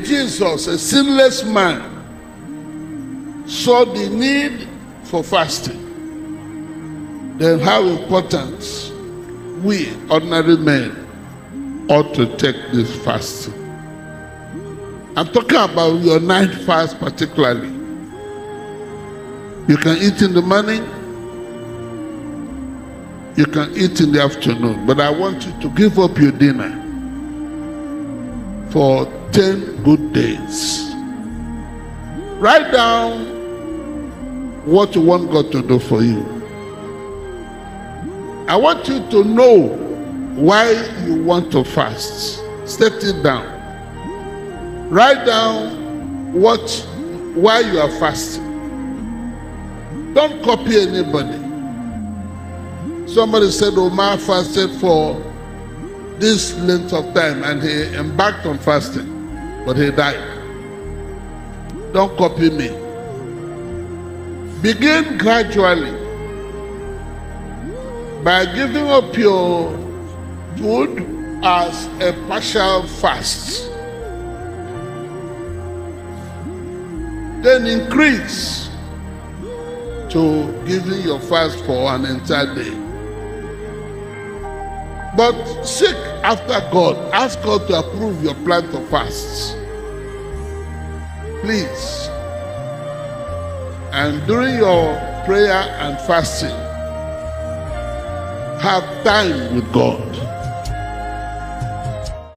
If Jesus, a sinless man, saw the need for fasting, then how important we ordinary men ought to take this fasting. I'm talking about your night fast particularly. You can eat in the morning, you can eat in the afternoon, but I want you to give up your dinner for 10 good days. Write down what you want God to do for you. I want you to know why you want to fast. Set it down. Write down why you are fasting. Don't copy anybody. Somebody said Omar fasted for this length of time and he embarked on fasting, but he died. Don't copy me. Begin gradually by giving up your food as a partial fast. Then increase to giving your fast for an entire day. But seek after God. Ask God to approve your plan to fast. Please. And during your prayer and fasting, have time with God.